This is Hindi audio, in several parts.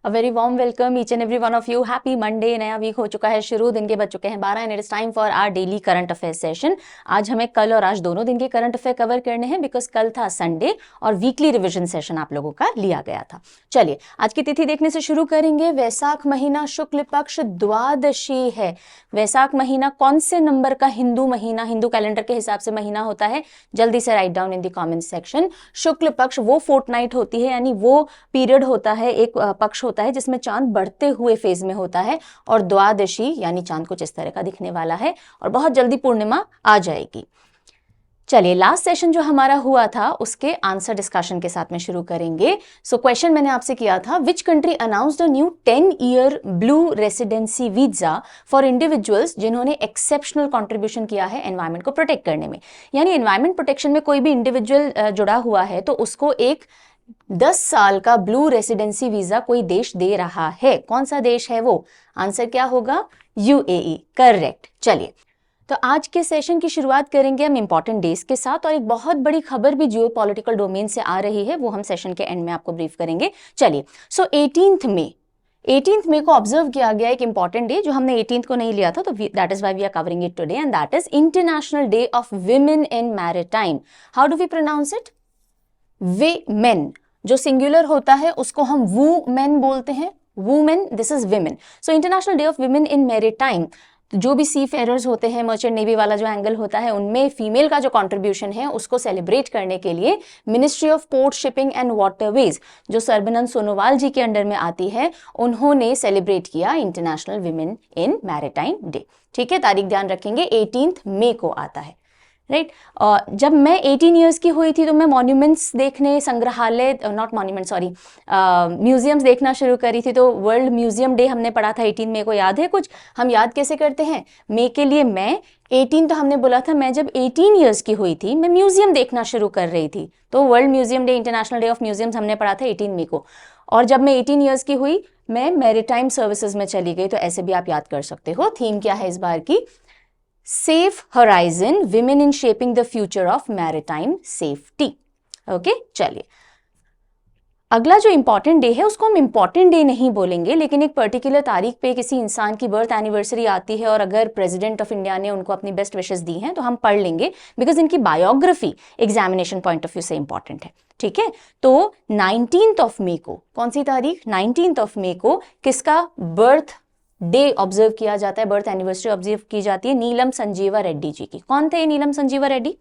A very warm welcome each and every one of you. Happy Monday. नया वीक हो चुका है शुरू, दिन के बज चुके हैं 12 and it is time for our daily current affair session. आज हमें कल और आज दोनों दिन के करंट अफेयर कवर करने हैं बिकॉज कल था संडे और वीकली रिवीजन सेशन आप लोगों का लिया गया था। चलिए आज की तिथि देखने से शुरू करेंगे। वैसाख महीना शुक्ल पक्ष द्वादशी है। वैसाख महीना कौन से नंबर का हिंदू महीना, हिंदू कैलेंडर के हिसाब से महीना होता है? जल्दी से right down in the comment section. शुक्ल पक्ष वो फोर्टनाइट होती है, यानी वो पीरियड होता है, एक पक्ष होता है जिसमें चांद बढ़ते हुए फेज में होता है, और द्वादशी यानी चांद कुछ इस तरह का दिखने वाला है और बहुत जल्दी पूर्णिमा आ जाएगी। चलिए लास्ट सेशन जो हमारा हुआ था उसके आंसर डिस्कशन के साथ में शुरू करेंगे। सो क्वेश्चन मैंने आपसे किया था, which country announced a new 10-year blue residency visa for individuals जिन्होंने एक्सेप्शनल कंट्रीब्यूशन किया है एनवायरमेंट को प्रोटेक्ट करने में। यानी एनवायरमेंट प्रोटेक्शन में कोई भी इंडिविजुअल जुड़ा हुआ है तो उसको एक 10 साल का ब्लू रेसिडेंसी वीजा कोई देश दे रहा है। कौन सा देश है वो? आंसर क्या होगा? यूएई। करेक्ट। चलिए तो आज के सेशन की शुरुआत करेंगे हम इंपॉर्टेंट डेज के साथ, और एक बहुत बड़ी खबर भी जियो पॉलिटिकल डोमेन से आ रही है, वो हम सेशन के एंड में आपको ब्रीफ करेंगे। चलिए सो 18th मई को ऑब्जर्व किया गया एक इंपॉर्टेंट डे जो हमने 18th को नहीं लिया था, तो that is why we are covering it today, and that is international day of women in maritime. How do we pronounce it? Women. जो सिंगुलर होता है उसको हम वू-मेन बोलते हैं। Woman, this is women. So international day of women in maritime, जो भी सी फेयरर्स होते हैं, मर्चेंट नेवी वाला जो एंगल होता है, उनमें फीमेल का जो कंट्रीब्यूशन है उसको सेलिब्रेट करने के लिए ministry of port shipping and waterways, जो सर्बानंद सोनोवाल जी के अंडर में आती है, उन्होंने सेलिब्रेट किया international women in maritime day. ठीक है, तारीख ध्यान रखेंगे, 18 मई को आता है। राइट जब मैं 18 ईयर्स की हुई थी तो मैं मॉन्यूमेंट्स देखने, संग्रहालय, नॉट मॉन्यूमेंट सॉरी, म्यूजियम्स देखना शुरू करी थी। तो वर्ल्ड म्यूजियम डे हमने पढ़ा था 18 मई को, याद है कुछ? हम याद कैसे करते हैं? मई के लिए मैं 18 तो हमने बोला था, मैं जब 18 ईयर्स की हुई थी मैं म्यूजियम देखना शुरू कर रही थी, तो world museum day, international day of museums हमने पढ़ा था 18 मई को। और जब मैं 18 ईयर्स की हुई मैं मैरीटाइम सर्विसेज में चली गई, तो ऐसे भी आप याद कर सकते हो। थीम क्या है इस बार की? Safe horizon, women in shaping the future of maritime safety. Okay, चलिए अगला जो इंपॉर्टेंट डे है उसको हम इंपॉर्टेंट डे नहीं बोलेंगे, लेकिन एक पर्टिकुलर तारीख पे किसी इंसान की बर्थ एनिवर्सरी आती है और अगर प्रेसिडेंट ऑफ इंडिया ने उनको अपनी बेस्ट विशेस दी हैं तो हम पढ़ लेंगे, बिकॉज इनकी biography examination point of view से इंपॉर्टेंट है। ठीक है, तो 19 मई को, कौन सी तारीख? 19 मई को किसका बर्थ डे ऑब्जर्व किया जाता है, बर्थ एनिवर्सरी ऑब्जर्व की जाती है? नीलम संजीवा रेड्डी जी की। कौन थे नीलम संजीवा रेड्डी?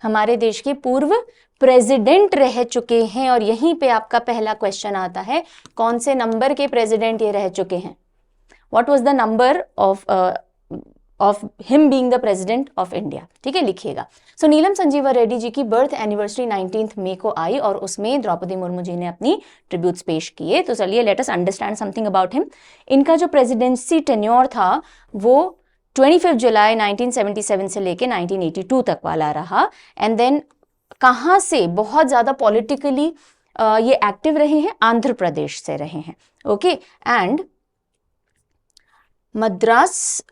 हमारे देश के पूर्व प्रेसिडेंट रह चुके हैं, और यहीं पे आपका पहला क्वेश्चन आता है, कौन से नंबर के प्रेसिडेंट ये रह चुके हैं? What was the number of him being the president of India? ठीक है, लिखिएगा। सो नीलम संजीवा रेड्डी जी की बर्थ एनिवर्सरी 19 मई को आई और उसमें द्रौपदी मुर्मू जी ने अपनी ट्रिब्यूट्स पेश किए। तो चलिए let us understand something about him. इनका जो प्रेसिडेंसी टेन्योर था वो 25 जुलाई 1977 से लेके 1982 तक वाला रहा। एंड देन कहाँ से बहुत ज्यादा पॉलिटिकली ये एक्टिव रहे हैं? आंध्र प्रदेश से रहे हैं। ओके, एंड मद्रास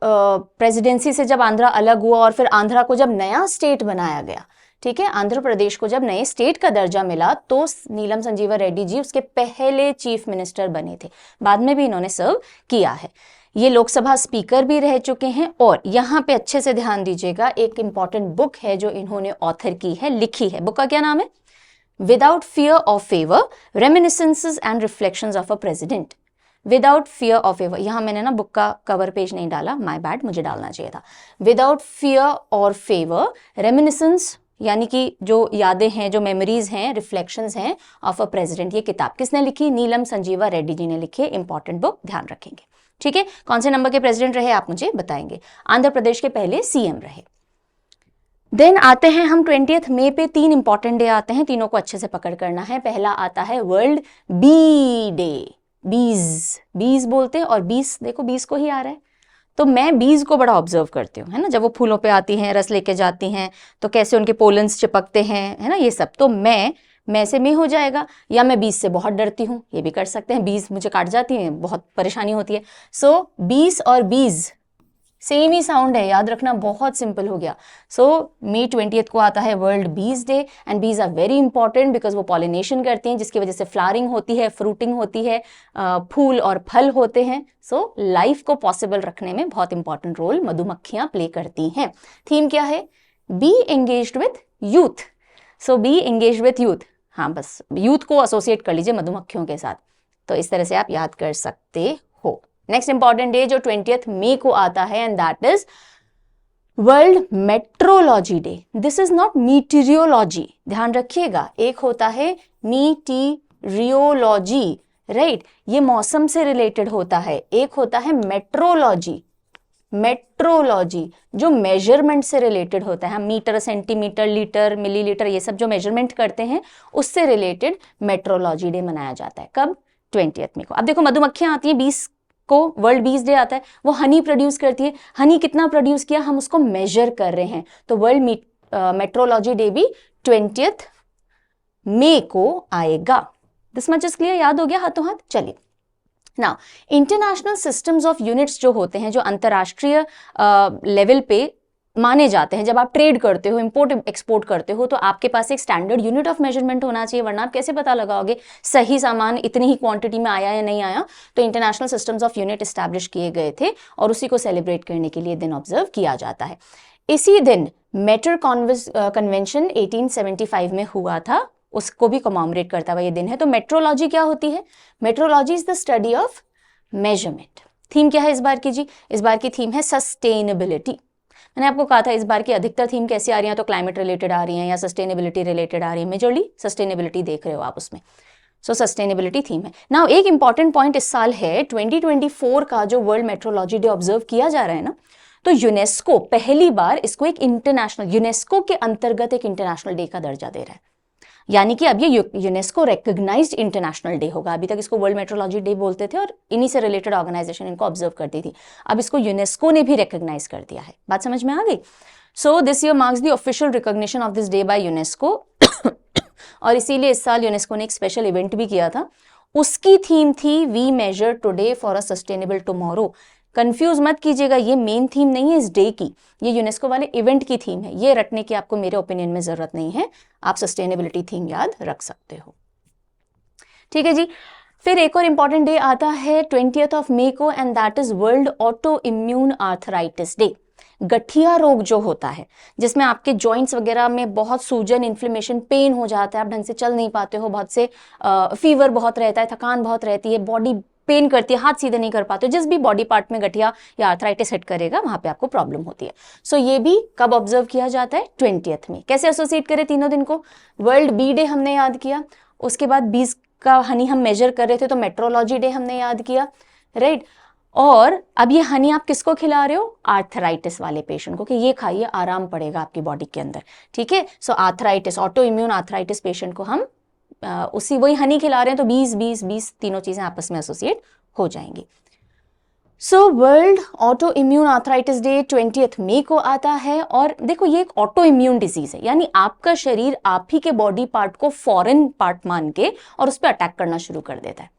प्रेसिडेंसी से जब आंध्रा अलग हुआ और फिर आंध्रा को जब नया स्टेट बनाया गया, ठीक है, आंध्र प्रदेश को जब नए स्टेट का दर्जा मिला, तो नीलम संजीवा रेड्डी जी उसके पहले चीफ मिनिस्टर बने थे। बाद में भी इन्होंने सर्व किया है। ये लोकसभा स्पीकर भी रह चुके हैं, और यहाँ पे अच्छे से ध्यान दीजिएगा, एक इंपॉर्टेंट बुक है जो इन्होंने ऑथर की है, लिखी है। बुक का क्या नाम है? Without fear of favour, reminiscences and reflections of a president. Without fear of favour, यहां मैंने ना बुक का कवर पेज नहीं डाला, माय बैड, मुझे डालना चाहिए था। विदाउट फियर और फेवर, रेमिनिसेंस यानी कि जो यादें हैं, जो मेमोरीज हैं, रिफ्लेक्शंस हैं ऑफ अ प्रेसिडेंट। ये किताब किसने लिखी? नीलम संजीवा रेड्डी जी ने लिखी है। इंपॉर्टेंट बुक, ध्यान रखेंगे। ठीक है, कौन से नंबर के प्रेसिडेंट रहे आप मुझे बताएंगे? आंध्र प्रदेश के पहले सीएम रहे। देन आते हैं हम 20 मई पे, 3 इंपॉर्टेंट डे आते हैं, तीनों को अच्छे से पकड़ करना है। पहला आता है वर्ल्ड बी डे। बीज बोलते हैं, और 20 देखो 20 को ही आ रहा है, तो मैं बीज को बड़ा ऑब्जर्व करती हूँ, है ना। जब वो फूलों पे आती हैं, रस लेके जाती हैं, तो कैसे उनके पोलन्स चिपकते हैं, है ना, ये सब। तो मैं से में हो जाएगा, या मैं बीज से बहुत डरती हूँ, ये भी कर सकते हैं। बीज मुझे काट जाती हैं, बहुत परेशानी होती है। सो 20 और बीज सेम ही साउंड है, याद रखना, बहुत सिंपल हो गया। सो May 20th को आता है वर्ल्ड बीज day, and bees are very important because वो पॉलिनेशन करती हैं, जिसकी वजह से फ्लावरिंग होती है, फ्रूटिंग होती है, फूल और फल होते हैं। सो लाइफ को पॉसिबल रखने में बहुत इंपॉर्टेंट रोल मधुमक्खियां प्ले करती हैं। थीम क्या है? Be engaged with youth. So be engaged with youth, हाँ बस यूथ को एसोसिएट कर लीजिए मधुमक्खियों के साथ, तो इस तरह से आप याद कर सकते हो। नेक्स्ट इंपॉर्टेंट डे जो 20th मई को आता है, and that is world metrology day. This is not meteorology, ध्यान रखिएगा, एक होता है मीटीरियोलॉजी, राइट, ये मौसम से रिलेटेड होता है, एक होता है मेट्रोलॉजी। मेट्रोलॉजी जो मेजरमेंट से रिलेटेड होता है, हम मीटर, सेंटीमीटर, लीटर, मिलीलीटर, ये सब जो मेजरमेंट करते हैं उससे रिलेटेड मेट्रोलॉजी डे मनाया जाता है। कब? 20th मई को। अब देखो मधुमक्खियां आती हैं 20 को, वर्ल्ड बीज डे आता है, वो हनी प्रोड्यूस करती है, हनी कितना प्रोड्यूस किया हम उसको मेजर कर रहे हैं, तो वर्ल्ड मेट्रोलॉजी डे भी 20th मई को आएगा। दिस मच इज क्लियर, याद हो गया हाथों हाथ? चलिए now, international systems of units जो होते हैं, जो अंतरराष्ट्रीय लेवल पे माने जाते हैं, जब आप ट्रेड करते हो, इंपोर्ट एक्सपोर्ट करते हो, तो आपके पास एक स्टैंडर्ड यूनिट ऑफ मेजरमेंट होना चाहिए, वरना आप कैसे पता लगाओगे सही सामान इतनी ही क्वांटिटी में आया या नहीं आया। तो international systems of unit establish किए गए थे और उसी को सेलिब्रेट करने के लिए दिन ऑब्जर्व किया जाता है। इसी दिन मेटर कन्वेंशन 1875 में हुआ था, उसको भी कॉमेमोरेट करता हुआ ये दिन है। तो मेट्रोलॉजी क्या होती है? Metrology is the study of measurement. Theme क्या है इस बार की जी? इस बार की थीम है सस्टेनेबिलिटी। मैंने आपको कहा था इस बार की अधिकतर थीम कैसी आ रही है, तो क्लाइमेट रिलेटेड आ रही है या सस्टेनेबिलिटी रिलेटेड आ रही है, मेजरली सस्टेनेबिलिटी देख रहे हो आप उसमें। सो सस्टेनेबिलिटी थीम है। नाउ एक इंपॉर्टेंट पॉइंट इस साल है 2024 का जो वर्ल्ड मेट्रोलॉजी डे ऑब्जर्व किया जा रहा है ना, तो यूनेस्को पहली बार इसको एक इंटरनेशनल, यूनेस्को के अंतर्गत एक इंटरनेशनल डे का दर्जा दे रहा है, यानी कि अब ये यूनेस्को रिकॉग्नाइज्ड इंटरनेशनल डे होगा। अभी तक इसको वर्ल्ड मेट्रोलॉजी डे बोलते थे और इन्हीं से रिलेटेड ऑर्गेनाइजेशन इनको ऑब्जर्व करती थी, अब इसको यूनेस्को ने भी रिकॉग्नाइज कर दिया है। बात समझ में आ गई? So this year marks the official recognition of this day by UNESCO और इसीलिए इस साल यूनेस्को ने एक स्पेशल इवेंट भी किया था, उसकी थीम थी we measure today for a sustainable tomorrow. Confuse मत कीजिएगा, ये मेन थीम नहीं है इस डे की, ये यूनेस्को वाले इवेंट की थीम है, ये रटने की आपको मेरे ओपिनियन में जरूरत नहीं है, आप सस्टेनेबिलिटी थीम याद रख सकते हो। ठीक है जी। फिर एक और इंपॉर्टेंट डे आता है 20th मई को, and that is world auto immune arthritis day. गठिया रोग जो होता है, जिसमें आपके जॉइंट्स वगैरह में बहुत सूजन, इन्फ्लेमेशन, पेन हो जाता है, आप ढंग से चल नहीं पाते हो, बहुत से फीवर बहुत रहता है, थकान बहुत रहती है, बॉडी पेन करती है, हाथ सीधे नहीं कर पाते, जिस भी बॉडी पार्ट में गठिया या आर्थराइटिस हिट करेगा वहां पे आपको प्रॉब्लम होती है। सो ये भी कब ऑब्जर्व किया जाता है? 20th में। कैसे एसोसिएट करें तीनों दिन को? वर्ल्ड बी डे हमने याद किया, उसके बाद बीज का हनी हम मेजर कर रहे थे तो मेट्रोलॉजी डे हमने याद किया, राइट। और अब ये हनी आप किसको खिला रहे हो? आर्थराइटिस वाले पेशेंट को, कि ये खाइए आराम पड़ेगा आपकी बॉडी के अंदर, ठीक है। So arthritis, autoimmune arthritis patient को हम उसी वही हनी खिला रहे हैं, तो 20-20-20 तीनों चीजें आपस में एसोसिएट हो जाएंगी। So world auto immune arthritis day 20th मई को आता है, और देखो ये एक ऑटो इम्यून डिजीज है, यानी आपका शरीर आप ही के बॉडी पार्ट को फॉरेन पार्ट मान के और उस पर अटैक करना शुरू कर देता है।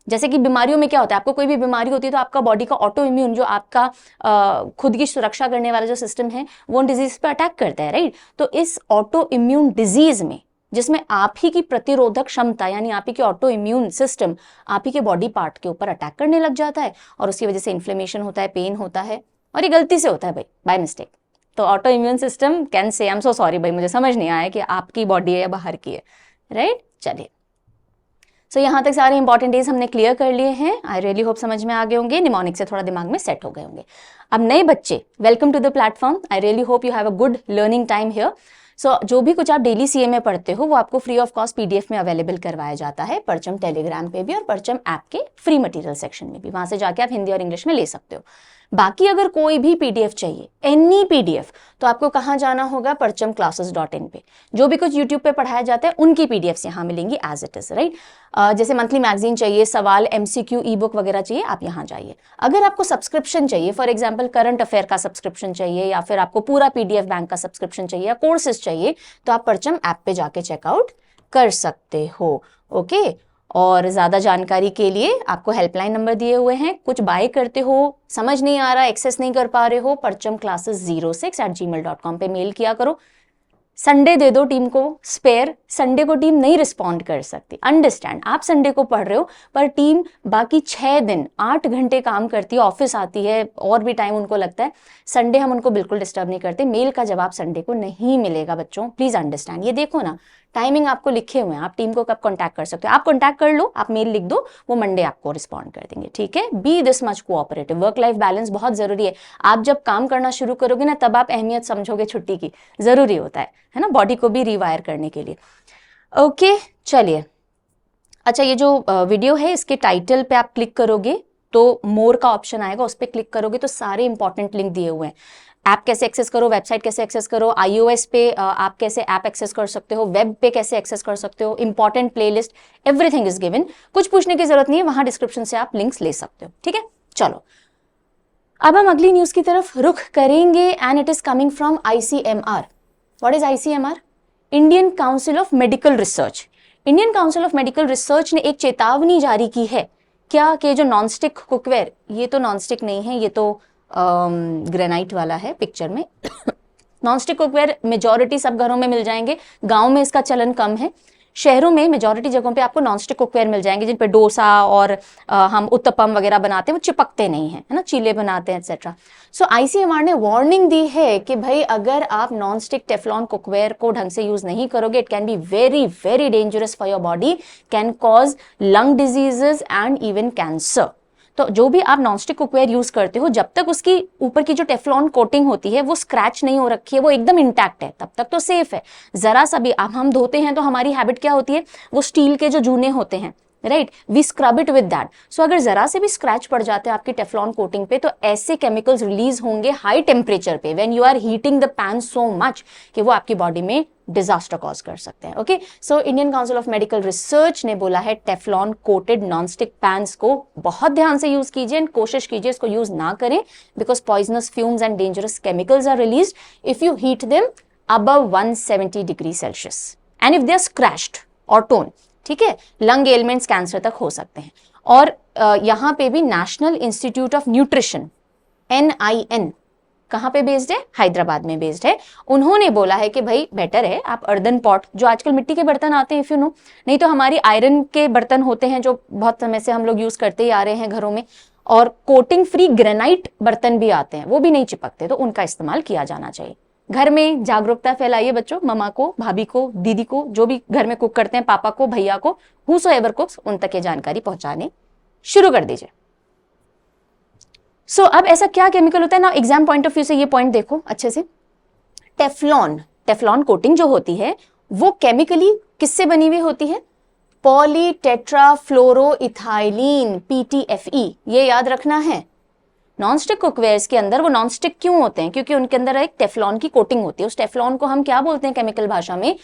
जैसे कि बीमारियों में क्या होता है, आपको कोई भी बीमारी होती है तो आपका बॉडी का ऑटो इम्यून, जो आपका खुद की सुरक्षा करने वाला जो सिस्टम है, वो डिजीज पे अटैक करता है, राइट। तो इस ऑटो इम्यून डिजीज में, जिसमें आप ही की प्रतिरोधक क्षमता यानी आप ही के ऑटो इम्यून सिस्टम आप ही के बॉडी पार्ट के ऊपर अटैक करने लग जाता है, और उसकी वजह से इन्फ्लेमेशन होता है, पेन होता है, और ये गलती से होता है भाई, बाय मिस्टेक। तो auto immune system can say I am so sorry भाई, मुझे समझ नहीं आया कि आपकी बॉडी है या बाहर की है, राइट। चलिए, सो यहाँ तक सारे इंपॉर्टेंट डेज हमने क्लियर कर लिए हैं। आई रियली होप समझ में आ गए होंगे, निमोनिक से थोड़ा दिमाग में सेट हो गए होंगे। अब नए बच्चे, welcome to the platform. I really hope you have a good learning time here. So जो भी कुछ आप डेली सीए में पढ़ते हो वो आपको फ्री ऑफ कॉस्ट पीडीएफ में अवेलेबल करवाया जाता है, परचम टेलीग्राम पे भी और परचम ऐप के फ्री मटेरियल सेक्शन में भी, वहां से जाके आप हिंदी और इंग्लिश में ले सकते हो। बाकी अगर कोई भी पीडीएफ चाहिए, एनी पीडीएफ, तो आपको कहाँ जाना होगा? parchamclasses.in पे। जो भी कुछ यूट्यूब पे पढ़ाया जाता है उनकी पीडीएफ यहाँ मिलेंगी एज इट इज, राइट। जैसे मंथली मैगजीन चाहिए, सवाल, एमसीक्यू, ई बुक वगैरह चाहिए, आप यहाँ जाइए। अगर आपको सब्सक्रिप्शन चाहिए, फॉर एग्जाम्पल करंट अफेयर का सब्सक्रिप्शन चाहिए, या फिर आपको पूरा पीडीएफ बैंक का सब्सक्रिप्शन चाहिए, या कोर्सेज चाहिए, तो आप परचम ऐप पे जाके चेकआउट कर सकते हो, ओके। और ज़्यादा जानकारी के लिए आपको हेल्पलाइन नंबर दिए हुए हैं। कुछ बाय करते हो, समझ नहीं आ रहा, एक्सेस नहीं कर पा रहे हो, parchamclasses06@gmail.com पे मेल किया करो। संडे दे दो टीम को स्पेयर, संडे को टीम नहीं रिस्पॉन्ड कर सकती, अंडरस्टैंड। आप संडे को पढ़ रहे हो पर टीम बाकी 6 दिन 8 घंटे काम करती है, ऑफिस आती है और भी टाइम उनको लगता है। संडे हम उनको बिल्कुल डिस्टर्ब नहीं करते। मेल का जवाब संडे को नहीं मिलेगा बच्चों, प्लीज अंडरस्टैंड। ये देखो ना, टाइमिंग आपको लिखे हुए हैं, आप टीम को कब कॉन्टैक्ट कर सकते हो। आप कॉन्टैक्ट कर लो, आप मेल लिख दो, वो मंडे आपको रिस्पॉन्ड कर देंगे, ठीक है। Be this much cooperative. Work life balance बहुत जरूरी है। आप जब काम करना शुरू करोगे ना, तब आप अहमियत समझोगे छुट्टी की, जरूरी होता है ना, बॉडी को भी रिवायर करने के लिए। ओके चलिए, अच्छा ये जो वीडियो है इसके टाइटल पे आप क्लिक करोगे तो मोर का ऑप्शन आएगा, उस पर क्लिक करोगे तो सारे इंपॉर्टेंट लिंक दिए हुए हैं। ऐप कैसे एक्सेस करो, वेबसाइट कैसे एक्सेस करो, iOS पे आप कैसे ऐप एक्सेस कर सकते हो, वेब पे कैसे एक्सेस कर सकते हो, important playlist, everything is given. कुछ पूछने की जरूरत नहीं है, वहां डिस्क्रिप्शन से आप लिंक्स ले सकते हो, ठीक है। चलो अब हम अगली न्यूज की तरफ रुख करेंगे and it is coming from ICMR। What is ICMR? Indian council of medical research. Indian council of medical research ने एक चेतावनी जारी की है क्या कि जो नॉनस्टिक कुकवेयर, ये तो नॉनस्टिक नहीं है, ये तो ग्रेनाइट वाला है पिक्चर में। नॉनस्टिक कुकवेयर मेजॉरिटी सब घरों में मिल जाएंगे, गांव में इसका चलन कम है। शहरों में मेजॉरिटी जगहों पे आपको नॉनस्टिक कुकवेयर मिल जाएंगे जिन पे डोसा और हम उत्तपम वगैरह बनाते हैं, वो चिपकते नहीं हैं, है ना, चीले बनाते हैं एक्सेट्रा। सो ICMR ने वार्निंग दी है कि भाई अगर आप नॉनस्टिक टेफ्लॉन कुकवेयर को ढंग से यूज नहीं करोगे, it can be very very dangerous for your body, can cause lung diseases and even cancer. तो जो भी आप नॉनस्टिक कुकवेयर यूज करते हो, जब तक उसकी ऊपर की जो टेफ्लॉन कोटिंग होती है वो स्क्रैच नहीं हो रखी है, वो एकदम इंटैक्ट है, तब तक तो सेफ है। जरा सा भी अब हम धोते हैं तो हमारी हैबिट क्या होती है, वो स्टील के जो जूने होते हैं, right, we scrub it with that. So अगर जरा से भी स्क्रैच पड़ जाते हैं आपकी टेफ्लॉन कोटिंग पे, तो ऐसे केमिकल्स रिलीज होंगे हाई टेम्परेचर पे, when you are heating the pan so much कि वो आपकी बॉडी में डिजास्टर कॉज कर सकते हैं। Okay, so Indian council of medical research ने बोला है टेफ्लॉन कोटेड नॉनस्टिक पैन्स को बहुत ध्यान से यूज कीजिए एंड कोशिश कीजिए इसको यूज ना करें, because poisonous fumes and dangerous chemicals are released if you heat them above 170 degree Celsius and if they are scratched और टोन, ठीक है, लंग एलिमेंट्स कैंसर तक हो सकते हैं। और यहां पे भी national institute of nutrition NIN कहां पे बेस्ड है, हैदराबाद में बेस्ड है। उन्होंने बोला है कि भाई बेटर है आप अर्दन पॉट, जो आजकल मिट्टी के बर्तन आते हैं इफ यू नो, नहीं तो हमारी आयरन के बर्तन होते हैं जो बहुत समय से हम लोग यूज करते ही आ रहे हैं घरों में, और कोटिंग फ्री ग्रेनाइट बर्तन भी आते हैं, वो भी नहीं चिपकते, तो उनका इस्तेमाल किया जाना चाहिए। घर में जागरूकता फैलाइए बच्चों, ममा को, भाभी को, दीदी को, जो भी घर में कुक करते हैं, पापा को, भैया को, हूसोएवर कुक्स, उन तक ये जानकारी पहुंचाने शुरू कर दीजिए। सो अब ऐसा क्या केमिकल होता है ना, एग्जाम पॉइंट ऑफ व्यू से ये पॉइंट देखो अच्छे से। टेफ्लॉन कोटिंग जो होती है वो केमिकली किससे बनी हुई होती है, पॉलीटेट्राफ्लोरोइथाइलीन, PTFE, ये याद रखना है। नॉनस्टिक कुकवेयर्स के अंदर वो नॉनस्टिक क्यों होते हैं, क्योंकि उनके अंदर एक टेफ्लॉन की कोटिंग होती है। उस टेफ्लॉन को हम क्या बोलते हैं केमिकल भाषा में,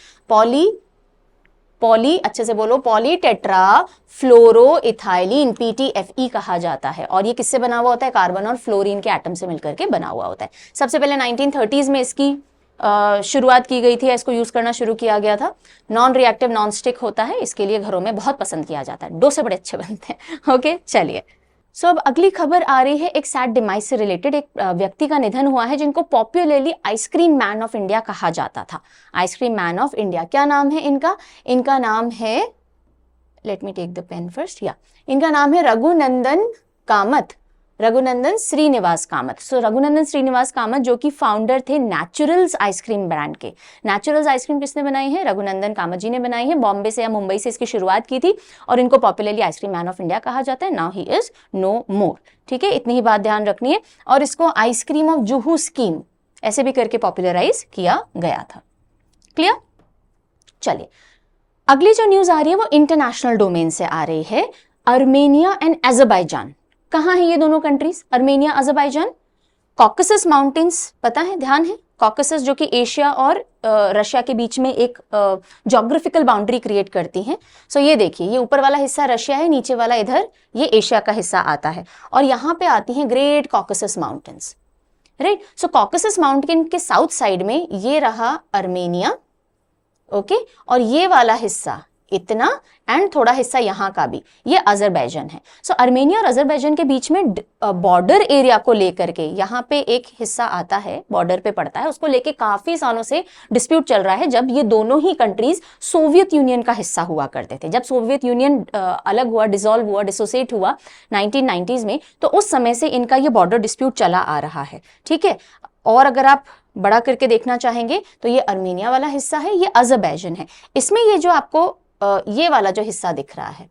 अच्छे से बोलो, पॉलीटेट्राफ्लोरोइथाइलीन, PTFE कहा जाता है। और ये किससे बना हुआ होता है, कार्बन और फ्लोरीन के एटम से मिलकर के बना हुआ होता है। सबसे पहले 1930s में इसकी शुरुआत की गई थी, इसको यूज करना शुरू किया गया था। नॉन रिएक्टिव नॉन स्टिक होता है, इसके लिए घरों में बहुत पसंद किया जाता है, डोसे बड़े अच्छे बनते हैं। ओके चलिए, सो अब अगली खबर आ रही है एक सैड डिमाइस से रिलेटेड। एक व्यक्ति का निधन हुआ है जिनको popularly ice cream man of India कहा जाता था। आइसक्रीम मैन ऑफ इंडिया, क्या नाम है इनका, इनका नाम है, let me take the pen first, या इनका नाम है रघुनंदन कामत, रघुनंदन श्रीनिवास कामत। सो रघुनंदन श्रीनिवास कामत जो कि फाउंडर थे नेचुरल्स आइसक्रीम ब्रांड के। नेचुरल्स आइसक्रीम किसने बनाई है, रघुनंदन कामत जी ने बनाई है। बॉम्बे से या मुंबई से इसकी शुरुआत की थी और इनको popularly ice cream man of India कहा जाता है। नाउ ही इज नो मोर, ठीक है, इतनी ही बात ध्यान रखनी है। और इसको आइसक्रीम ऑफ जुहू स्कीम ऐसे भी करके पॉपुलराइज किया गया था। क्लियर, चलिए अगली जो न्यूज आ रही है वो इंटरनेशनल डोमेन से आ रही है। अर्मेनिया एंड अज़रबैजान, कहाँ है ये दोनों countries, Armenia Azerbaijan. Caucasus mountains पता है, ध्यान है, कॉकसस जो कि एशिया और रशिया के बीच में एक ज्योग्राफिकल बाउंड्री क्रिएट करती हैं। सो ये देखिए, ये ऊपर वाला हिस्सा रशिया है, नीचे वाला इधर ये एशिया का हिस्सा आता है, और यहाँ पे आती हैं ग्रेट कॉकसस माउंटेन्स, राइट। सो कॉकसस माउंटेन के साउथ साइड में ये रहा अर्मेनिया, ओके, और ये वाला हिस्सा इतना, एंड थोड़ा हिस्सा यहाँ का भी, ये अजरबैजान है। सो अर्मेनिया और अजरबैजान के बीच में बॉर्डर एरिया को लेकर के यहाँ पे एक हिस्सा आता है, बॉर्डर पे पड़ता है, उसको लेके काफी सालों से डिस्प्यूट चल रहा है। जब ये दोनों ही कंट्रीज सोवियत यूनियन का हिस्सा हुआ करते थे, जब सोवियत यूनियन अलग हुआ, डिसॉल्व हुआ, डिसोसिएट हुआ 1990s में, तो उस समय से इनका ये बॉर्डर डिस्प्यूट चला आ रहा है, ठीक है। और अगर आप बड़ा करके देखना चाहेंगे तो ये अर्मेनिया वाला हिस्सा है, ये अजरबैजान है। इसमें ये जो आपको ये वाला जो हिस्सा दिख रहा है,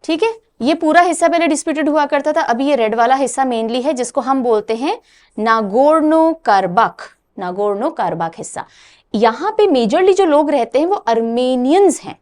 ठीक है, ये पूरा हिस्सा पहले डिस्प्यूटेड हुआ करता था। अभी ये रेड वाला हिस्सा मेनली है जिसको हम बोलते हैं नागोर्नो कराबाख, नागोर्नो कराबाख हिस्सा। यहां पे मेजरली जो लोग रहते हैं वो अर्मेनियंस हैं,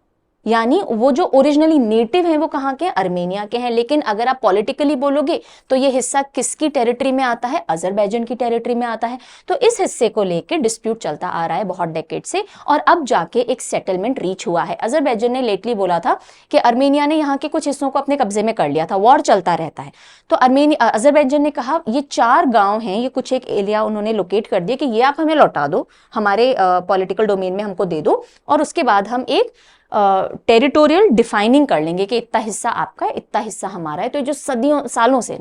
यानी वो जो ओरिजिनली नेटिव हैं वो कहाँ के हैं, अर्मेनिया के हैं। लेकिन अगर आप पॉलिटिकली बोलोगे तो ये हिस्सा किसकी टेरिटरी में आता है, अजरबैजान की टेरिटरी में आता है। तो इस हिस्से को लेकर डिस्प्यूट चलता आ रहा है बहुत डेकेड से, और अब जाके एक सेटलमेंट रीच हुआ है। अजरबैजान ने लेटली बोला था कि अर्मेनिया ने यहाँ के कुछ हिस्सों को अपने कब्जे में कर लिया था, वॉर चलता रहता है। तो अजरबैजान ने कहा ये 4 गांव हैं, ये कुछ एक एरिया उन्होंने लोकेट कर दिया कि ये आप हमें लौटा दो, हमारे पॉलिटिकल डोमेन में हमको दे दो, और उसके बाद हम एक टेरिटोरियल डिफाइनिंग कर लेंगे कि इतना हिस्सा आपका है, इतना हिस्सा हमारा है। तो जो सालों से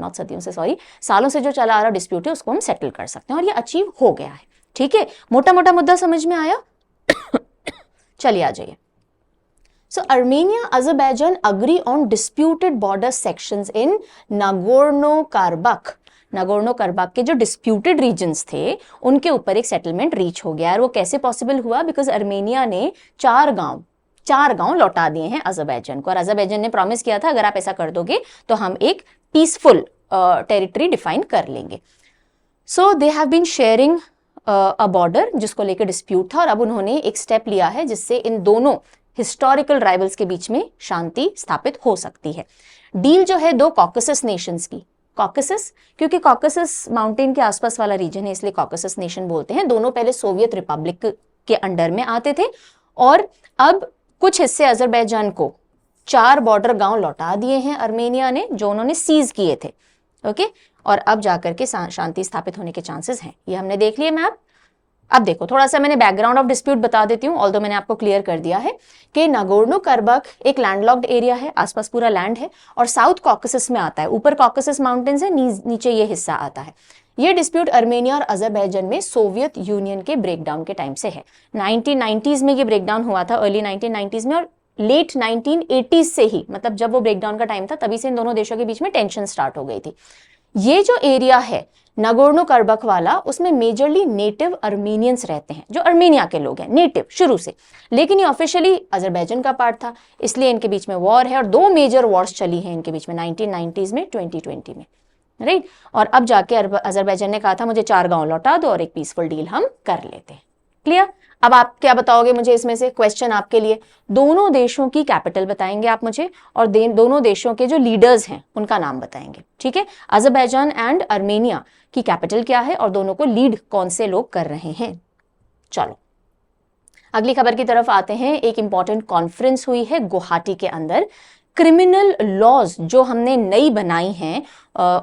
सालों से जो चला आ रहा डिस्प्यूट है उसको हम सेटल कर सकते हैं, और ये अचीव हो गया है, ठीक है। मोटा मोटा मुद्दा समझ में आया? चलिए आ जाइए। So Armenia, Azerbaijan agree on disputed border sections in Nagorno-Karabakh. Nagorno Karabakh के जो डिस्प्यूटेड रीजन्स थे उनके ऊपर एक सेटलमेंट रीच हो गया। और वो कैसे पॉसिबल हुआ? बिकॉज अर्मेनिया ने 4 गांव लौटा दिए हैं अजरबैजान को, और अजरबैजान ने प्रॉमिस किया था अगर आप ऐसा कर दोगे तो हम एक पीसफुल टेरिटरी डिफाइन कर लेंगे। So they have been sharing a border जिसको लेकर डिस्प्यूट था, और अब उन्होंने एक स्टेप लिया है जिससे इन दोनों हिस्टोरिकल राइवल्स के बीच में शांति स्थापित हो सकती है। डील जो है 2 कॉकसस नेशंस की, कॉकसस क्योंकि कॉकसस माउंटेन के आसपास वाला रीजन है इसलिए कॉकसस नेशन बोलते हैं। दोनों पहले सोवियत रिपब्लिक के अंडर में आते थे, और अब कुछ हिस्से अजरबैजान को 4 बॉर्डर गांव लौटा दिए हैं अर्मेनिया ने, जो उन्होंने सीज किए थे, ओके। और अब जाकर के शांति स्थापित होने के चांसेस हैं, ये हमने देख लिया मैप। अब देखो थोड़ा सा मैंने बैकग्राउंड ऑफ डिस्प्यूट बता देती हूँ, ऑल्दो मैंने आपको क्लियर कर दिया है कि नागोर्नो कराबाख एक लैंडलॉक्ड एरिया है, आसपास पूरा लैंड है, और साउथ कॉकसस में आता है। ऊपर कॉकसस माउंटेन्स है, नीचे ये हिस्सा आता है। ये डिस्प्यूट अर्मेनिया और अजरबैजान में सोवियत यूनियन के ब्रेकडाउन के टाइम से है। 1990s में ये ब्रेकडाउन हुआ था, अर्ली 1990s में, और लेट 1980s से ही, मतलब जब वो ब्रेकडाउन का टाइम था तभी से इन दोनों देशों के बीच में टेंशन स्टार्ट हो गई थी। ये जो एरिया है नागोर्नो कराबाख वाला, उसमें मेजरली नेटिव अर्मेनियंस रहते हैं, जो अर्मेनिया के लोग हैं नेटिव शुरू से, लेकिन ये ऑफिशियली अजरबैजान का पार्ट था, इसलिए इनके बीच में वॉर है, और 2 मेजर वॉर्स चली हैं इनके बीच में 1990s में, 2020 में, राइट। और अब जाके अजरबैजान ने कहा था मुझे 4 गांव लौटा दो और एक पीसफुल डील हम कर लेते हैं। क्लियर? अब आप क्या बताओगे मुझे इसमें से? क्वेश्चन आपके लिए, दोनों देशों की कैपिटल बताएंगे आप मुझे, और दोनों देशों के जो लीडर्स हैं उनका नाम बताएंगे, ठीक है। अजरबैजान एंड अर्मेनिया की कैपिटल क्या है और दोनों को लीड कौन से लोग कर रहे हैं। चलो अगली खबर की तरफ आते हैं। एक इंपॉर्टेंट कॉन्फ्रेंस हुई है गुवाहाटी के अंदर, क्रिमिनल लॉज जो हमने नई बनाई हैं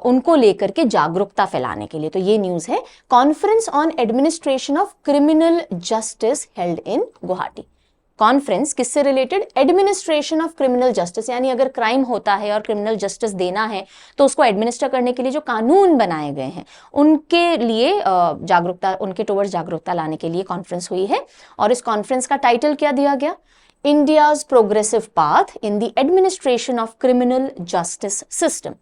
उनको लेकर के जागरूकता फैलाने के लिए। तो ये न्यूज है, conference on administration of criminal justice held in Guwahati. Conference किससे related? Administration of criminal justice, यानी अगर क्राइम होता है और क्रिमिनल जस्टिस देना है तो उसको एडमिनिस्टर करने के लिए जो कानून बनाए गए हैं उनके लिए जागरूकता, उनके टुवर्ड्स जागरूकता लाने के लिए कॉन्फ्रेंस हुई है। और इस कॉन्फ्रेंस का टाइटल क्या दिया गया? India's progressive path in the administration of criminal justice system,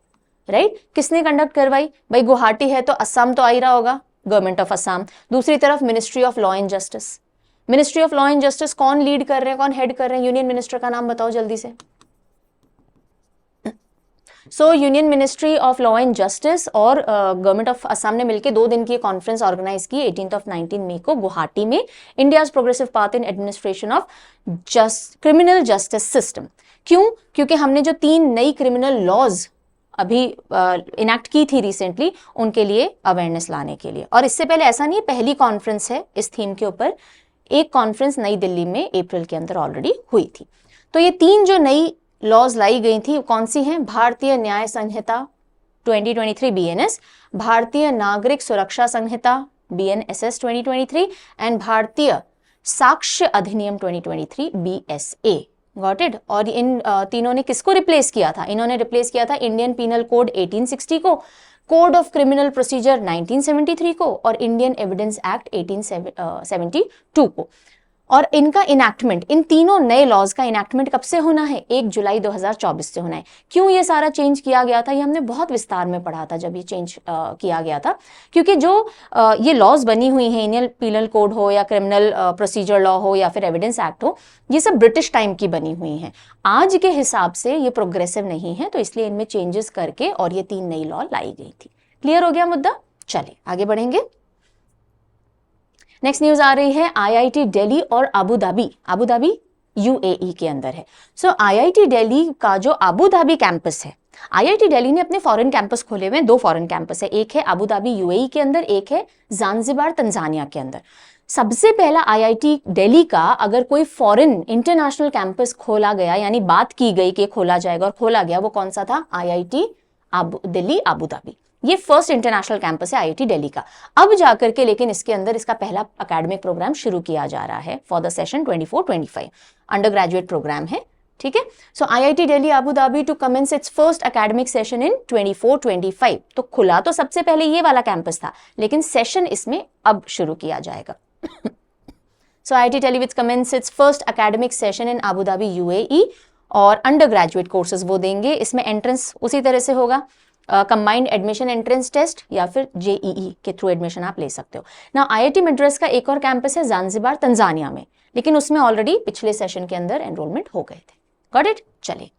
right? किसने कंडक्ट करवाई? भाई गुवाहाटी है तो असम तो आ ही रहा होगा, गवर्नमेंट ऑफ असम। दूसरी तरफ ministry of law and justice, ministry of law and justice कौन लीड कर रहे हैं, कौन हेड कर रहे हैं? यूनियन मिनिस्टर का नाम बताओ जल्दी से। सो union ministry of law and justice और गवर्नमेंट ऑफ असम ने मिलकर 2 दिन की कॉन्फ्रेंस ऑर्गेनाइज की 18 और 19 मई को गुवाहाटी में, India's progressive path in administration of criminal justice system. क्यों? क्योंकि हमने जो 3 नई क्रिमिनल लॉज अभी इनैक्ट की थी रिसेंटली, उनके लिए अवेयरनेस लाने के लिए। और इससे पहले ऐसा नहीं है पहली कॉन्फ्रेंस है इस थीम के ऊपर, एक कॉन्फ्रेंस नई दिल्ली में अप्रैल के अंदर ऑलरेडी हुई थी। तो ये 3 जो नई लॉज लाई गई थी कौन सी हैं? भारतीय न्याय संहिता 2023 BNS, भारतीय नागरिक सुरक्षा संहिता BNSS 2023 एंड भारतीय साक्ष्य अधिनियम 2023 BSA गॉट इट। और इन तीनों ने किसको रिप्लेस किया था? इन्होंने रिप्लेस किया था इंडियन पीनल कोड 1860 को, कोड ऑफ क्रिमिनल प्रोसीजर 1973 को और इंडियन एविडेंस एक्ट 1872 को। और इनका इनैक्टमेंट, इन तीनों नए लॉज का इनैक्टमेंट कब से होना है? 1 जुलाई 2024 से होना है। क्यों ये सारा चेंज किया गया था? ये हमने बहुत विस्तार में पढ़ा था जब ये चेंज किया गया था, क्योंकि जो ये लॉज बनी हुई हैं, इंडियन पीनल कोड हो या क्रिमिनल प्रोसीजर लॉ हो या फिर एविडेंस एक्ट हो, ये सब ब्रिटिश टाइम की बनी हुई हैं। आज के हिसाब से ये प्रोग्रेसिव नहीं है, तो इसलिए इनमें चेंजेस करके और ये 3 नई लॉ लाई गई थी। क्लियर हो गया मुद्दा? चलिए आगे बढ़ेंगे। नेक्स्ट न्यूज आ रही है आईआईटी दिल्ली और अबू धाबी यूएई के अंदर है। सो आईआईटी दिल्ली का जो अबू धाबी कैंपस है, आईआईटी दिल्ली ने अपने फॉरेन कैंपस खोले हुए हैं, 2 फॉरेन कैंपस है, एक है अबू धाबी यूएई के अंदर, एक है ज़ांज़िबार तंजानिया के अंदर। सबसे पहला आईआईटी दिल्ली का अगर कोई फॉरेन इंटरनेशनल कैंपस खोला गया, यानी बात की गई कि खोला जाएगा और खोला गया, वो कौन सा था? IIT Delhi Abu Dhabi. ये फर्स्ट इंटरनेशनल कैंपस है आईआईटी दिल्ली का। अब जाकर के लेकिन इसके अंदर इसका पहला एकेडमिक प्रोग्राम शुरू किया जा रहा है for the session 24-25, undergraduate program है, ठीक है। So IIT Delhi Abu Dhabi to commence its first academic session in 24-25। तो खुला तो सबसे पहले ये वाला कैंपस था, लेकिन सेशन इसमें अब शुरू किया जाएगा। So IIT Delhi which commence its first academic session in Abu Dhabi UAE, और अंडर ग्रेजुएट कोर्सेज वो देंगे। इसमें एंट्रेंस उसी तरह से होगा, कंबाइंड एडमिशन एंट्रेंस टेस्ट या फिर जेईई के थ्रू एडमिशन आप ले सकते हो ना। आईआईटी मद्रास का एक और कैंपस है ज़ांज़िबार तंजानिया में, लेकिन उसमें ऑलरेडी पिछले सेशन के अंदर एनरोलमेंट हो गए थे। Got it? चलिए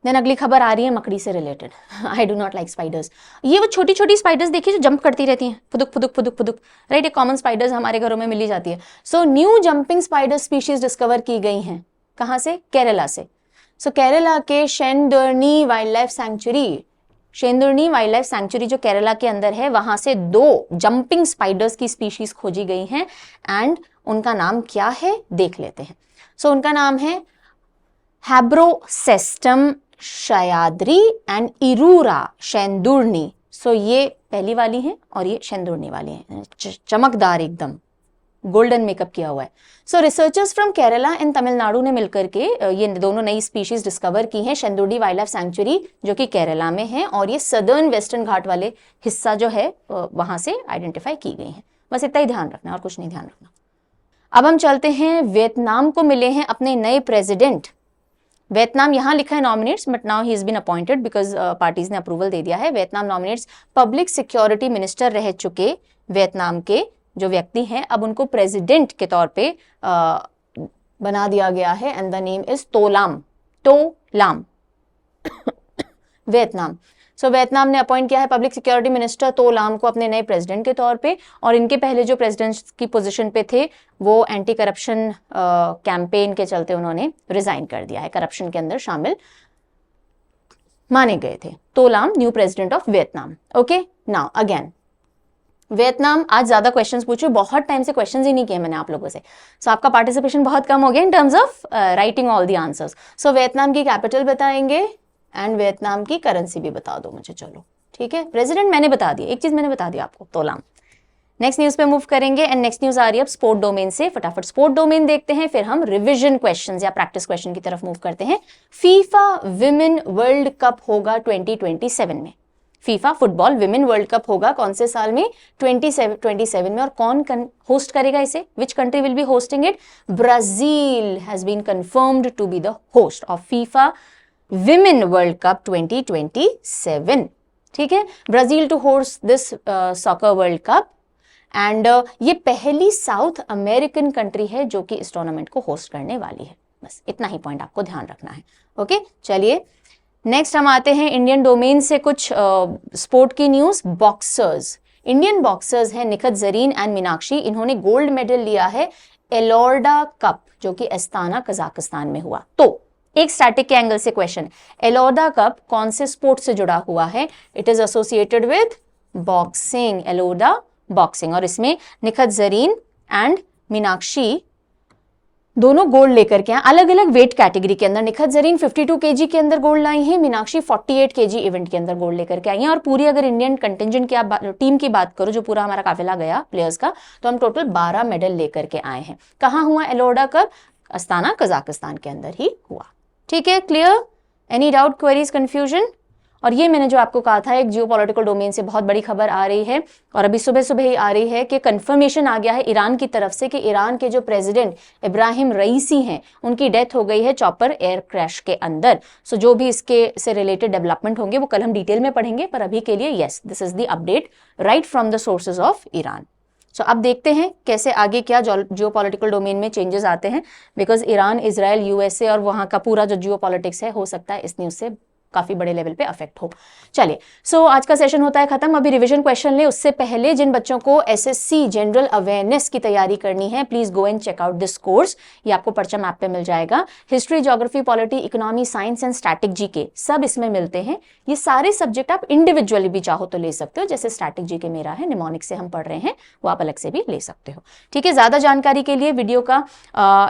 देन अगली खबर आ रही है मकड़ी से related. I do not like spiders. ये वो छोटी छोटी स्पाइडर्स देखिए जो जंप करती रहती हैं, फुदुक फुदुक फुदुक फुदुक, राइट। ये कॉमन स्पाइडर्स हमारे घरों में मिली जाती है। So new jumping spider species discover की गई हैं। कहाँ से? केरला से। सो केरला के Shendurney wild life sanctuary, Shendurney wild life sanctuary जो केरला के अंदर है, वहां से 2 जंपिंग स्पाइडर्स की स्पीशीज खोजी गई हैं। एंड उनका नाम क्या है देख लेते हैं। सो उनका नाम है हैब्रोसेस्टम शयाद्री एंड इरूरा शेंदुर्नी। सो ये पहली वाली है और ये शेंदुर्नी वाली है, चमकदार एकदम गोल्डन मेकअप किया हुआ है। So researchers from Kerala and Tamil Nadu ने मिलकर के ये दोनों नई स्पीशीज डिस्कवर की हैं। शेंदुर्नी वाइल्ड लाइफ सैंक्चुरी जो कि केरला में है, और ये सदर्न वेस्टर्न घाट वाले हिस्सा जो है वहां से आइडेंटिफाई की गई हैं। बस इतना ही ध्यान रखना और कुछ नहीं ध्यान रखना। अब हम चलते हैं, वियतनाम को मिले हैं अपने नए प्रेसिडेंट। वियतनाम यहाँ लिखा है nominates, but now he is been appointed because parties ने अप्रूवल दे दिया है। Vietnam nominates public security minister रह चुके वियतनाम के जो व्यक्ति हैं, अब उनको प्रेसिडेंट के तौर पे बना दिया गया है। एंड द नेम इज तो लाम वियतनाम। सो वियतनाम ने अपॉइंट किया है पब्लिक सिक्योरिटी मिनिस्टर तो लाम को अपने नए प्रेसिडेंट के तौर पे। और इनके पहले जो प्रेसिडेंट की पोजीशन पे थे वो एंटी करप्शन कैंपेन के चलते उन्होंने रिजाइन कर दिया है, करप्शन के अंदर शामिल माने गए थे। तो लाम new president of Vietnam. Okay, now again Vietnam. आज ज्यादा क्वेश्चंस पूछे, बहुत टाइम से क्वेश्चंस ही नहीं किए मैंने आप लोगों से, सो आपका पार्टिसिपेशन बहुत कम हो गया in terms of writing all the answers. So Vietnam की कैपिटल बताएंगे एंड वियतनाम की करेंसी भी बता दो मुझे, चलो ठीक है। प्रेसिडेंट मैंने बता दिया, एक चीज मैंने बता दिया आपको, तोलाम। नेक्स्ट न्यूज पे मूव करेंगे एंड नेक्स्ट न्यूज आ रही है अब स्पोर्ट डोमेन से। फटाफट स्पोर्ट डोमेन देखते हैं, फिर हम रिविजन क्वेश्चंस या प्रैक्टिस क्वेश्चन की तरफ मूव करते हैं। फीफा विमेन वर्ल्ड कप होगा 2027 में। FIFA football women world cup होगा कौन से साल में? 2027 में। और कौन होस्ट करेगा इसे? Which country will be hosting it? Brazil has been confirmed to be the host of FIFA women world cup 2027। ठीक है, Brazil to host this soccer world cup. And ये पहली साउथ अमेरिकन कंट्री है जो कि इस टूर्नामेंट को होस्ट करने वाली है। बस इतना ही पॉइंट आपको ध्यान रखना है। ओके, चलिए नेक्स्ट हम आते हैं इंडियन डोमेन से कुछ स्पोर्ट की न्यूज। बॉक्सर्स, इंडियन बॉक्सर्स हैं निखत जरीन एंड मीनाक्षी, इन्होंने गोल्ड मेडल लिया है एलोर्डा कप जो कि अस्ताना कजाकिस्तान में हुआ। तो एक स्टैटिक के एंगल से क्वेश्चन, एलोर्डा कप कौन से स्पोर्ट से जुड़ा हुआ है? It is associated with boxing, Elorda boxing. और इसमें निखत जरीन एंड मीनाक्षी दोनों गोल्ड लेकर के आए, अलग अलग वेट कैटेगरी के अंदर। निखत जरीन 52 केजी के अंदर गोल्ड लाई हैं, मीनाक्षी 48 केजी इवेंट के अंदर गोल्ड लेकर के आई हैं। और पूरी अगर इंडियन कंटिंजेंट की आप टीम की बात करो, जो पूरा हमारा काफिला गया प्लेयर्स का, तो हम टोटल 12 मेडल लेकर के आए हैं। कहाँ हुआ एलोर्डा कप? अस्ताना कजाकिस्तान के अंदर ही हुआ। ठीक है, clear? Any doubt, queries, confusion? और ये मैंने जो आपको कहा था, एक जियोपॉलिटिकल डोमेन से बहुत बड़ी खबर आ रही है और अभी सुबह सुबह ही आ रही है कि कंफर्मेशन आ गया है ईरान की तरफ से कि ईरान के जो प्रेसिडेंट इब्राहिम रईसी हैं उनकी डेथ हो गई है चॉपर एयर क्रैश के अंदर। सो जो भी इसके से रिलेटेड डेवलपमेंट होंगे वो कल हम डिटेल में पढ़ेंगे, पर अभी के लिए yes, this is the update right from the sources of Iran. सो अब देखते हैं कैसे आगे क्या जियोपॉलिटिकल डोमेन में चेंजेस आते हैं, बिकॉज ईरान, इजराइल, यूएसए और वहां का पूरा जो जियोपॉलिटिक्स है, हो सकता है इस न्यूज से काफी बड़े लेवल पे अफेक्ट हो। चलिए, सो आज का सेशन होता है खत्म। अभी रिवीजन क्वेश्चन ले, उससे पहले जिन बच्चों को एसएससी जनरल अवेयरनेस की तैयारी करनी है, please go and check out this course. ये आपको परचम ऐप पे मिल जाएगा। History, geography, polity, economy, science and static GK सब इसमें मिलते हैं। ये सारे सब्जेक्ट आप इंडिविजुअली भी चाहो तो ले सकते हो, जैसे स्टैटिक जीके मेरा है, निमोनिक से हम पढ़ रहे हैं, वो आप अलग से भी ले सकते हो। ठीक है, ज्यादा जानकारी के लिए वीडियो का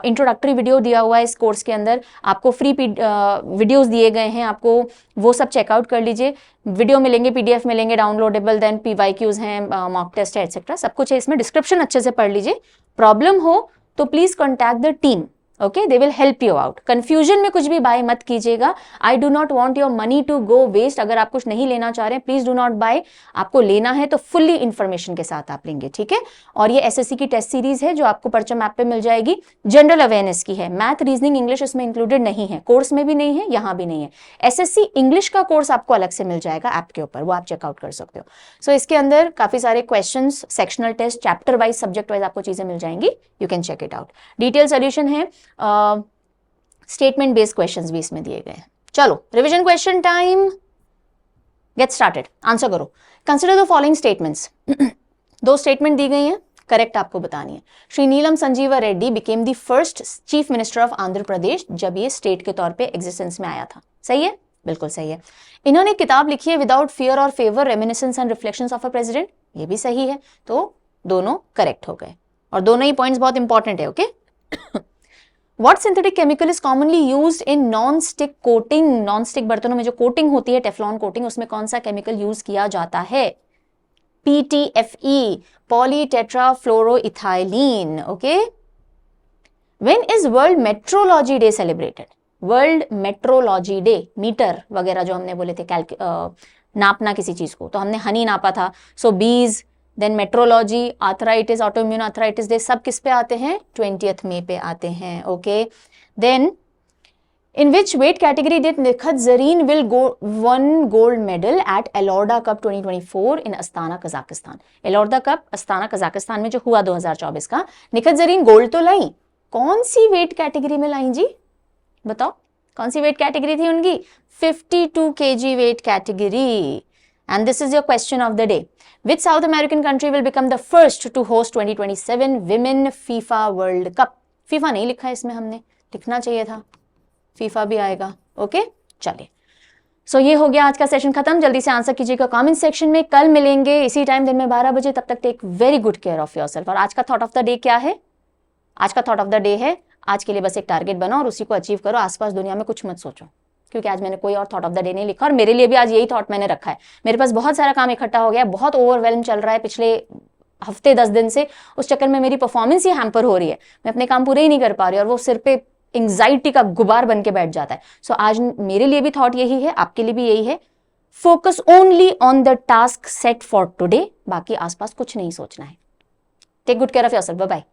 इंट्रोडक्टरी वीडियो दिया हुआ है इस कोर्स के अंदर, आपको फ्री वीडियोज दिए गए हैं, आपको वो सब चेकआउट कर लीजिए। वीडियो मिलेंगे, पीडीएफ मिलेंगे डाउनलोडेबल, देन पीवाईक्यूज हैं, मॉक टेस्ट है, एटसेट्रा, सब कुछ है इसमें। डिस्क्रिप्शन अच्छे से पढ़ लीजिए। प्रॉब्लम हो तो please contact the team, okay, they will help you out. Confusion में कुछ भी बाय मत कीजिएगा। I do not want your money to go waste. अगर आप कुछ नहीं लेना चाह रहे हैं, प्लीज डू नॉट बाय। आपको लेना है तो फुल्ली इंफॉर्मेशन के साथ आप लेंगे, ठीक है। और ये एसएससी की टेस्ट सीरीज है जो आपको परचम ऐप पे मिल जाएगी, जनरल अवेयरनेस की है। मैथ, रीजनिंग, इंग्लिश इसमें इंक्लूडेड नहीं है, कोर्स में भी नहीं है, यहां भी नहीं है। एसएससी इंग्लिश का कोर्स आपको अलग से मिल जाएगा ऐप के ऊपर, वो आप चेकआउट कर सकते हो। सो इसके अंदर काफी सारे question, sectional test, chapter wise, subject wise आपको चीजें मिल जाएंगी। You can check it out. Detail solution है, स्टेटमेंट बेस्ड क्वेश्चंस भी इसमें दिए गए हैं। चलो, revision question time, get started. Answer करो। Consider the following statements. दो स्टेटमेंट दी गई हैं, करेक्ट आपको बतानी है। Shri Neelam Sanjiva Reddy became the first chief minister of Andhra Pradesh जब ये स्टेट के तौर पे एग्जिस्टेंस में आया था। सही है, बिल्कुल सही है। इन्होंने किताब लिखी है विदाउट फियर और favour, reminiscence and reflections of a president, ये भी सही है। तो दोनों करेक्ट हो गए और दोनों ही पॉइंट्स बहुत इंपॉर्टेंट है, okay. What synthetic chemical is commonly used in non-stick coating? Non-stick बर्तनों में जो कोटिंग होती है, टेफ्लॉन कोटिंग, उसमें कौन सा केमिकल यूज किया जाता है? PTFE, polytetrafluoroethylene, okay. When is World Metrology Day celebrated? World metrology day, metre वगैरह जो हमने बोले थे, नापना किसी चीज को, तो हमने हनी नापा था, सो बीज, then metrology, arthritis, autoimmune arthritis day, सब किस पे आते हैं? 20th मई पे आते हैं, okay. Then in which weight category did Nikhat Zareen will won gold medal at Elorda cup 2024 in Astana Kazakhstan? Elorda cup Astana Kazakhstan में जो हुआ 2024 का, निखत जरीन गोल्ड तो लाई, कौन सी वेट कैटेगरी में लाई जी? बताओ कौन सी वेट कैटेगरी थी उनकी? 52 kg weight category. And this is your question of the day. Which South American country will become the first to host 2027 Women FIFA World Cup? FIFA नहीं लिखा है इसमें, हमने लिखना चाहिए था, FIFA भी आएगा, ओके। चलिए, सो ये हो गया आज का सेशन खत्म। जल्दी से आंसर कीजिएगा कमेंट सेक्शन में। कल मिलेंगे इसी टाइम, दिन में 12 बजे। तब तक take very good care of yourself. और आज का थॉट ऑफ द डे क्या है? आज का थॉट ऑफ द डे है, आज के लिए बस एक टारगेट बनाओ और उसी को अचीव करो। आसपास दुनिया में कुछ मत सोचो, क्योंकि आज मैंने कोई और थॉट ऑफ द डे नहीं लिखा और मेरे लिए भी आज यही थॉट मैंने रखा है। मेरे पास बहुत सारा काम इकट्ठा हो गया, बहुत ओवरवेल्म चल रहा है पिछले हफ्ते 10 दिन से। उस चक्कर में मेरी परफॉर्मेंस ही हैम्पर हो रही है, मैं अपने काम पूरे ही नहीं कर पा रही और वो सिर पे एंग्जाइटी का गुबार बन के बैठ जाता है। सो आज मेरे लिए भी थॉट यही है, आपके लिए भी यही है, focus only on the task set for today. बाकी आसपास कुछ नहीं सोचना है। Take good care of yourself, bye bye.